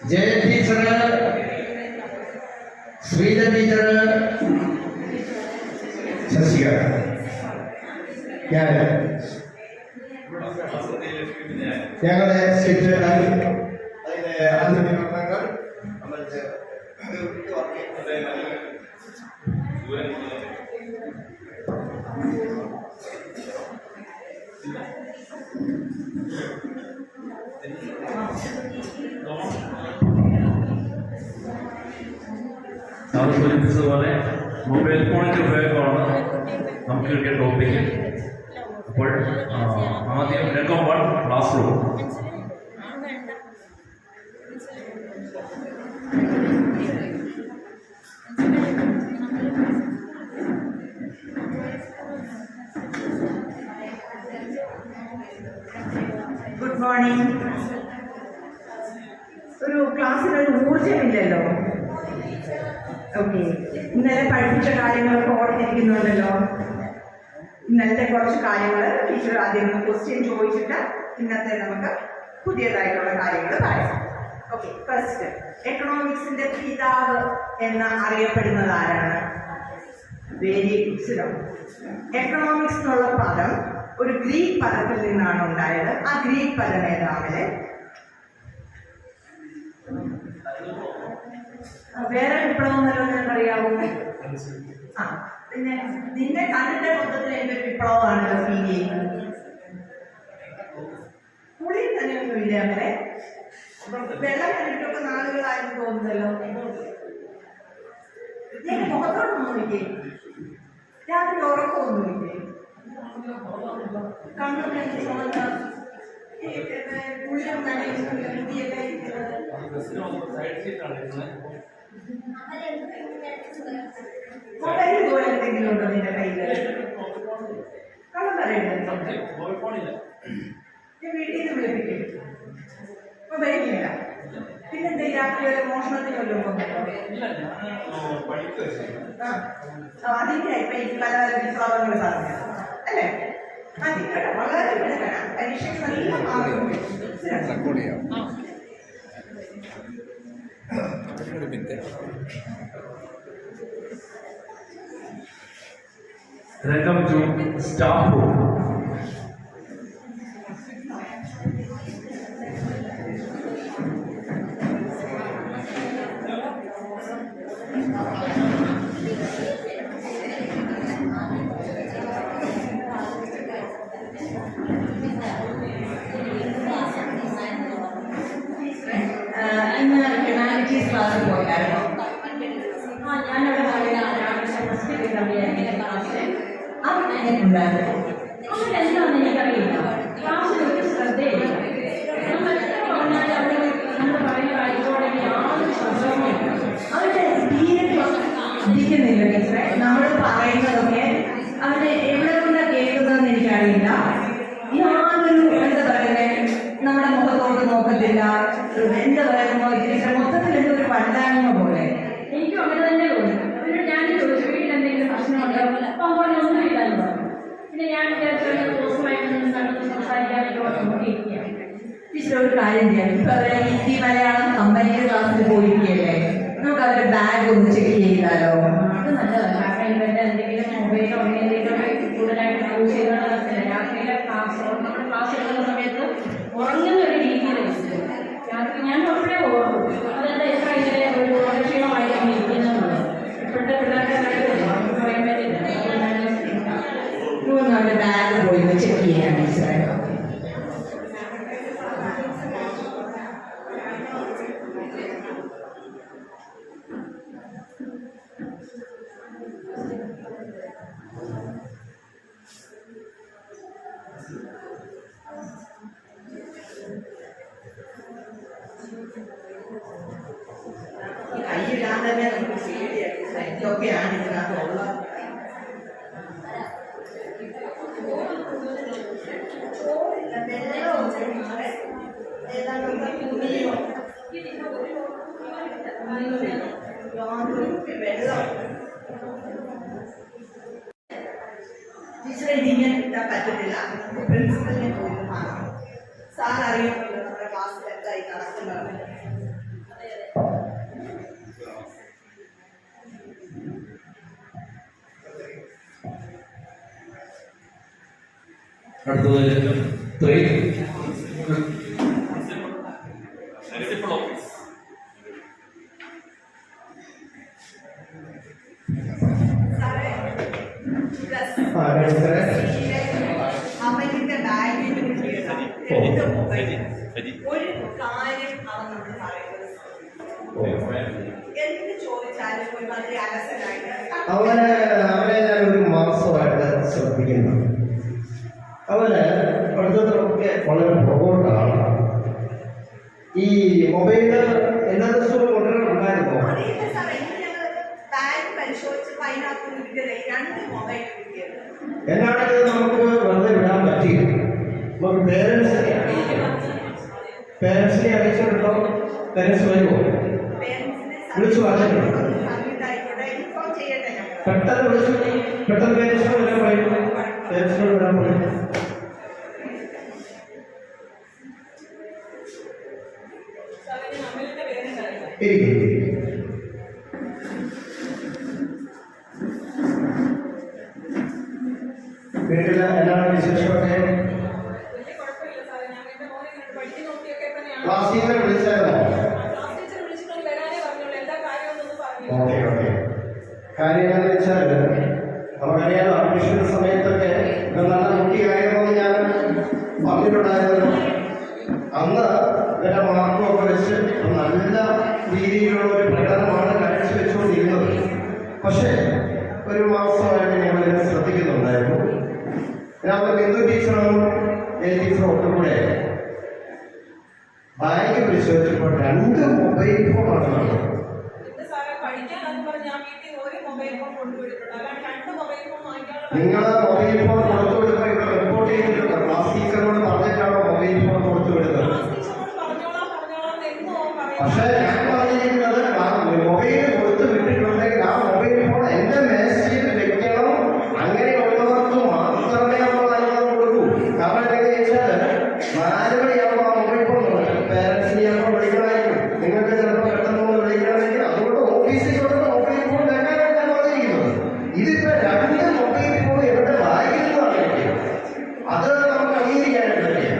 Jaya teacher, Sreeja teacher, ശശിക, ഞാൻ ഞങ്ങളുടെ skit അതിന്റെ അംഗങ്ങൾ സാറ് സൂചിപ്പിച്ചതുപോലെ മൊബൈൽ ഫോണിൻ്റെ ഉപയോഗമാണ് നമുക്ക് കിട്ടിയ ടോപ്പിക്ക്. അപ്പോൾ ആദ്യം രംഗം 1 ക്ലാസ് റൂം. Good morning. ഒരു ക്ലാസ്സിനൊരു ഊർജമില്ലല്ലോ. ഓക്കെ, ഇന്നലെ പഠിപ്പിച്ച കാര്യങ്ങളൊക്കെ ഓർത്തിരിക്കുന്നുണ്ടല്ലോ. ഇന്നലത്തെ കുറച്ച് കാര്യങ്ങൾ ടീച്ചർ ആദ്യം ക്വസ്റ്റ്യൻ ചോദിച്ചിട്ട് ഇന്നത്തെ നമുക്ക് പുതിയതായിട്ടുള്ള കാര്യങ്ങൾ പറയാം. ഓക്കെ, ഫസ്റ്റ് എക്കണോമിക്സിന്റെ പിതാവ് എന്ന് അറിയപ്പെടുന്നത് ആരാണ്? Very good. എക്കണോമിക്സ് എന്നുള്ള പദം ഒരു ഗ്രീക്ക് പദത്തിൽ നിന്നാണ് ഉണ്ടായത്. ആ ഗ്രീക്ക് പദം ഏതാമലെ? വേറെ വിപ്ലവം വല്ലതും അറിയാവൂ? ആ, പിന്നെ നിന്റെ കണ്ണിന്റെ മൊത്തത്തിൽ എന്റെ വിപ്ലവമാണല്ലോ ഫീൽ ചെയ്യുന്നത്. പുളിയിൽ തന്നെ ഒന്നുമില്ല അങ്ങനെ. വെള്ളം കണ്ടിട്ടൊക്കെ നാളുകളായെന്ന് തോന്നുന്നല്ലോ. ഞാൻ മുഖത്തോടൊന്നും നോക്കിയേ, രാത്രി ഉറക്കമൊന്നുമില്ലേ? കണ്ണൊക്കെ പുള്ളിയും നനയൊക്കെ മൊബൈൽ പോലെ എന്തെങ്കിലും ഉണ്ടോ നിന്റെ കയ്യിൽ? കള്ളം പറയുന്നുണ്ടോ? ഞാൻ വീട്ടിൽ നിന്ന് വിളിപ്പിക്കും. മൊബൈലില്ല. പിന്നെന്താ രാത്രി വരെ മോഷണത്തിന് വല്ലതും പോകുന്നുണ്ടോ? അതിന്റെ ഇപ്പൊ ഈ പല പല വിപ്ലവങ്ങൾ പറഞ്ഞു അല്ലേ? അതിക്കട്ടെ, വളരെ വിടണം. പരീക്ഷയ്ക്ക് നല്ല മാർക്കും. രംഗം 2 സ്റ്റാഫ് റൂം. ഇന്ന് ഹ്യൂമാനിറ്റീസ് ക്ലാസ് പോയായിരുന്നു. ഞാനവിടെ ഉണ്ടായിരുന്നു. അവരെന്താണെന്ന് എനിക്കറിയില്ല. ക്ലാസ്സിലൊക്കെ ശ്രദ്ധയില്ല. നമ്മൾ പറയുന്ന കാര്യത്തോടെ യാതൊരു ശ്രദ്ധവുമില്ല. അവരുടെ ഇരിക്കുന്നില്ല ടീച്ചറെ. നമ്മൾ പറയുന്നതൊക്കെ അവര് എവിടെ കൊണ്ടാണ് കേൾക്കുന്നതെന്ന് എനിക്കറിയില്ല. യാതൊരു എന്താ പറയുന്നത്, നമ്മുടെ മുഖത്തോട് നോക്കത്തില്ല. എന്താ പറയുമ്പോൾ ടീച്ചർ മൊത്തത്തിൽ എന്തൊരു പണ്ടായ്മ പോലെ. എനിക്കും അങ്ങനെ തന്നെ തോന്നി. പിന്നെ ഞാൻ ചോദിച്ചു വീട്ടിൽ എന്തെങ്കിലും പ്രശ്നമുണ്ടോ? അപ്പം ഒന്നും ഇല്ലാന്ന് പറഞ്ഞു. പിന്നെ ഞാൻ ടീച്ചർ ഒരു കാര്യം ചെയ്യാം. ഇപ്പൊ അവരെ ഹിന്ദി മലയാളം കമ്പനിയുടെ ക്ലാസ്സിൽ പോയിരിക്കുകയല്ലേ, നമുക്ക് അവരുടെ ബാഗ് ഒന്ന് ചെക്ക് ചെയ്താലോ? അത് നല്ലതാണ്. കാരണം ഇവരുടെ എന്തെങ്കിലും മൊബൈലോ എന്തെങ്കിലും കൂടുതലായിട്ട് യൂസ് ചെയ്യുന്നതല്ല. രാത്രിയിലെ നമ്മുടെ ക്ലാസ് എടുക്കുന്ന സമയത്ത് ഉറങ്ങുന്ന ഒരു രീതിയിലാണ് രാത്രി. ഞാൻ ഉൾപ്പെടെ ഓർക്കും അതെന്താ എത്ര ഇങ്ങനെ ഒരു ക്ഷീണമായി ഇരിക്കുന്നുള്ളത്. ഇപ്പോഴത്തെ പിള്ളേരുടെ പറയാൻ പറ്റില്ല. അവരുടെ ബാഗ് പോയി ചെക്ക് ചെയ്യാൻ ടീച്ചറെ. കൈയിടാൻ തന്നെ നമുക്ക് പേടിയാണ്. ഇതൊക്കെയാണ് ഇതിനകത്തുള്ളത്. ടീച്ചറെ ഇതിങ്ങനെ കിട്ടാൻ പറ്റത്തില്ല. പ്രിൻസിപ്പലിനെ പോയി സാർ അറിയുമല്ലോ നമ്മുടെ ക്ലാസ്സിൽ എന്തായി നടക്കുന്നത്. അടുത്തത് 3. അവന്റെ ബാഗിന് കിട്ടിയതാണ് ഒരു കാര്യം അവൻ നമ്മൾ പറയുന്നത് എന്ത് ചോദിച്ചാലും വളരെ അലസനായിട്ട് അവനെ ഞാൻ ഒരു മാസമായിട്ട് ശ്രദ്ധിക്കുന്നു. അവന് പഠിത്തത്തിലൊക്കെ വളരെ പുറകോട്ടാണ്. ഈ മൊബൈല് എല്ലാ ദിവസവും കൊണ്ടുവരുന്നുണ്ടായിരുന്നോ? അറിയില്ല സാറേ, ബാഗ് പരിശോധിച്ചപ്പോൾ അതിനകത്ത് കിട്ടിയത് 2 മൊബൈൽ കിട്ടിയത്. എന്നാണെങ്കിൽ നമുക്ക് വെറുതെ വിടാൻ പറ്റില്ല. നമുക്ക് പേരൻസിനെ അറിയിച്ചിട്ടുണ്ടോ? പേരൻസ് വരുമോ? വിളിച്ചു പറഞ്ഞിട്ടുണ്ടോ? പെട്ടെന്ന് വിളിച്ചു, പെട്ടെന്ന് പേരൻസിനോട് വരാൻ പറയും. പേരൻസിനോട് വരാൻ പറയും. വീട്ടില് എന്താണ് വിശേഷമൊക്കെ? ക്ലാസ് ടീച്ചറെ വിളിച്ചായിരുന്നോ? ഓക്കെ. കാര്യം എന്താണെന്ന് വെച്ചാൽ നമുക്കറിയാം, അഡ്മിഷൻ സമയത്തൊക്കെ നല്ല കുട്ടിയായിരുന്നെന്ന് ഞാൻ പറഞ്ഞിട്ടുണ്ടായിരുന്നു. അന്ന് എൻ്റെ മാർക്കൊക്കെ വെച്ച് നല്ല രീതിയിലുള്ള ഒരു പ്രകടനമാണ് കാഴ്ചവെച്ചുകൊണ്ടിരുന്നത്. പക്ഷേ ഒരു മാസമായിട്ട് ഞങ്ങളിതിനെ ശ്രദ്ധിക്കുന്നുണ്ടായിരുന്നു. ഞാൻ ബിന്ദു ടീച്ചറും ടീച്ചറും ഒക്കെ കൂടെ ബാഗ് പരിശോധിച്ചപ്പോൾ 2 മൊബൈൽ ഫോണാണ് കാണുന്നത്. നിങ്ങൾ മൊബൈൽ ഫോൺ കൊടുത്തു വിടുമ്പോൾ ഇവിടെ റിപ്പോർട്ട് ചെയ്തിട്ടുണ്ട്. ക്ലാസ് ടീച്ചറിനോട് പറഞ്ഞിട്ടാണോ മൊബൈൽ ഫോൺ കൊടുത്തു വിടുന്നത്? പക്ഷേ ഞാൻ പറഞ്ഞിരിക്കുന്നത് മൊബൈൽ കൊടുത്തു വിട്ടിട്ടുണ്ടെങ്കിൽ ആ മൊബൈൽ ഫോൺ എന്റെ മേശയിൽ വെക്കണം. അങ്ങനെയുള്ളവർക്ക് മാത്രമേ നമ്മൾ അനുഭവം കൊടുക്കൂ. കാരണം എന്താണെന്ന് വെച്ചാൽ 4 മണിയാകുമ്പോൾ ആ മൊബൈൽ ഫോൺ പേരൻസിനെ ചിലപ്പോൾ വിളിക്കണമായിരിക്കും. നിങ്ങൾക്ക് ചിലപ്പോൾ പെട്ടെന്ന് വിളിക്കണമെങ്കിൽ അതുകൊണ്ട് ഓഫീസിൽ കൊടുത്ത മൊബൈൽ ഫോൺ വെക്കാനാണ് ഞാൻ പറഞ്ഞിരിക്കുന്നത്. ഇതിപ്പോ 2 മൊബൈൽ ഫോൺ എവിടെ വായിക്കുന്നു അറിയില്ല. അത് നമുക്ക് അംഗീകരിക്കാനായിട്ട് പറ്റില്ല.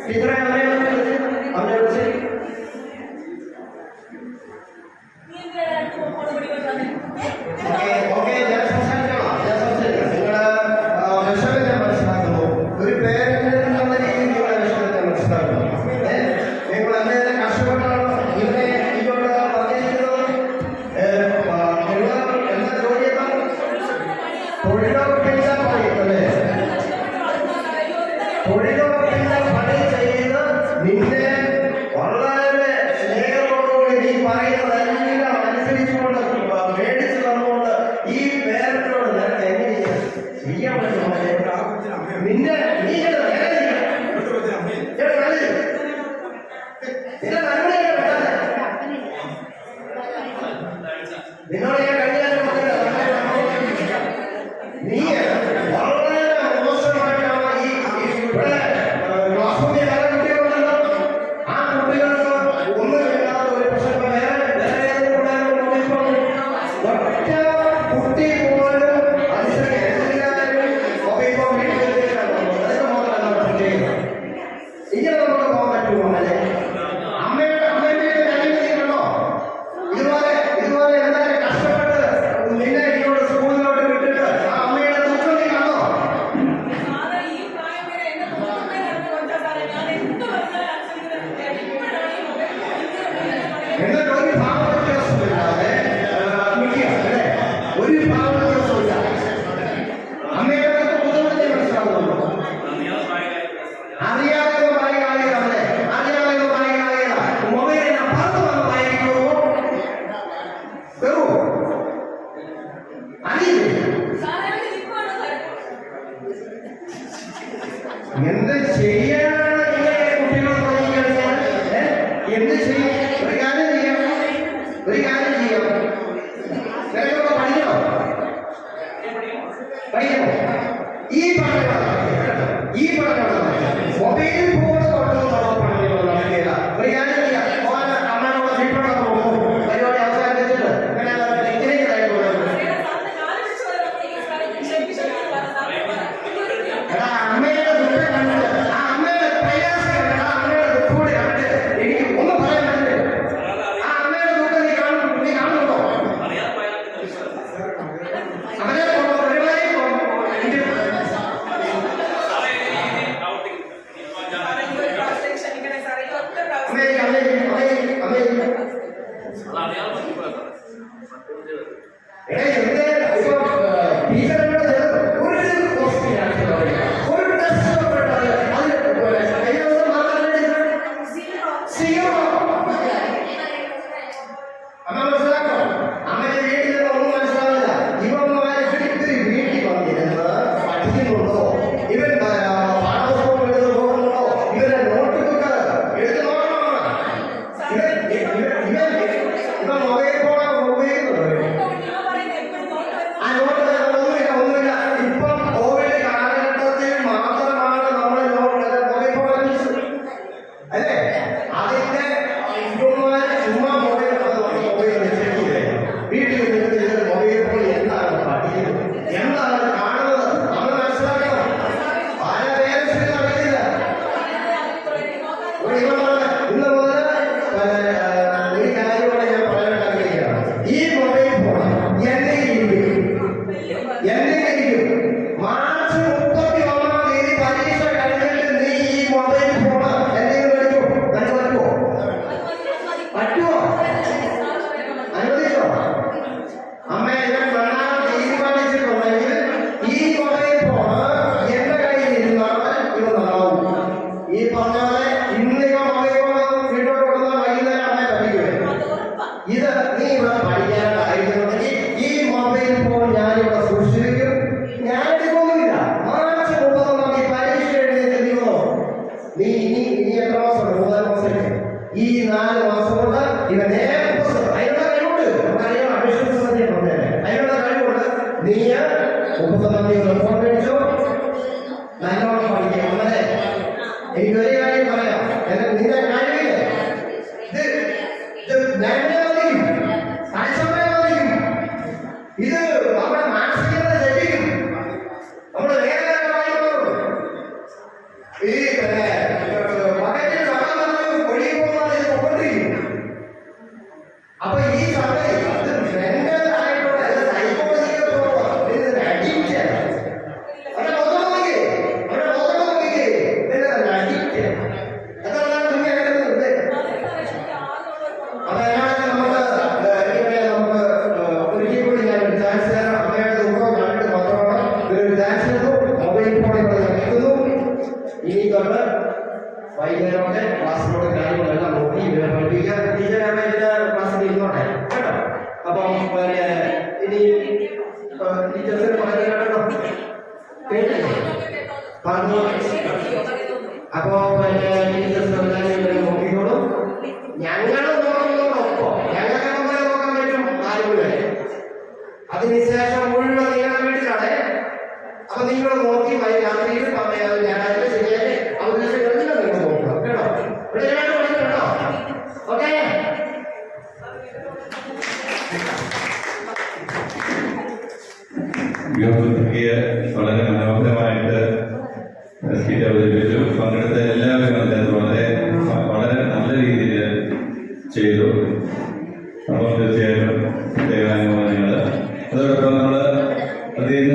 ടീച്ചറെ അവരെ വിളിച്ച് ഓക്കെ ഞാൻ സംസാരിക്കണം. നിങ്ങളുടെ വിഷമം ഞാൻ മനസ്സിലാക്കുന്നു. ഒരു പേരന്റ് എന്നുള്ള രീതിയിൽ നിങ്ങളുടെ വിഷമം ഞാൻ മനസ്സിലാക്കുന്നു. നിങ്ങൾ എന്തെങ്കിലും കഷ്ടപ്പെട്ടാണോ ഇവരെ ഇങ്ങോട്ട് പറഞ്ഞിരിക്കുന്നത്? നിങ്ങൾ എന്താ ജോലി ചെയ്താൽ തൊഴിലുറപ്പില്ല പണിയല്ലേ? തൊഴിലുറപ്പില്ല പണി ചെയ്ത് നിന്നെ വളരെ സ്നേഹത്തോടുകൂടി നീ പറയുന്നതെല്ലാം അനുസരിച്ചുകൊണ്ട് മേടിച്ചു തന്നുകൊണ്ട് ഈ പേരന്റിനോട് നിനക്ക് എങ്ങനെ ചെയ്യാൻ പറ്റുമോ? നിന്നെ നീ നിന്നോട് ഞാൻ കഴിഞ്ഞാലും നീ വളരെ മോശമായിട്ടാണ് ഇവിടെ ക്ലാസ് റൂമിൽ വേറെ കുട്ടികളുണ്ടല്ലോ. ആ കുട്ടികൾക്ക് ഒന്നുമില്ലാത്ത ഒരു പ്രശ്നം ഒറ്റ കുട്ടി പോലും എല്ലാവരും മൊബൈൽ ഫോൺ വീട്ടിൽ ഇങ്ങനെ നമുക്ക് പോകാൻ പറ്റുമോ? അമ്മയുടെ കാര്യങ്ങളോ ഇതുപോലെ എന്തായാലും കഷ്ടപ്പെട്ട് നിന്നെ ഇങ്ങോട്ട് സ്കൂളിലോട്ട് വിട്ടിട്ട് ആ അമ്മയുടെ ദുഃഖം നീ കാണോ? എന്നിട്ട് ഒരു ഭാവവ്യത്യാസമില്ലാതെ അല്ലേ? ഒരു ഭാവവ്യത്യാസമില്ല. അമ്മയുടെ ബുദ്ധിമുട്ട് മനസ്സിലാവുന്നുണ്ടോ? അറിയാതെ പറയുകയാണെങ്കിൽ അറിയാതെ പറയുകയാണെങ്കിൽ മൊബൈലിനെ പുറത്ത് വന്ന് വായിക്കുമോ? വരുമോ? അറിയില്ല. എന്ത് ചെയ്യാനാണ് ഇങ്ങനെ കുട്ടികൾ തുടങ്ങിക്കഴിഞ്ഞാൽ എന്ത് ചെയ്യും? ഒരു കാര്യം ചെയ്യാം. വളരെ മനോഹരമായിട്ട് സ്പീച്ച് അവതരിപ്പിച്ചു. പങ്കെടുത്ത എല്ലാവരും വളരെ നല്ല രീതിയിൽ ചെയ്തു. അപ്പോൾ തീർച്ചയായിട്ടും ദൈവാനുഭവങ്ങൾ. അതോടൊപ്പം നമ്മൾ അദ്ദേഹം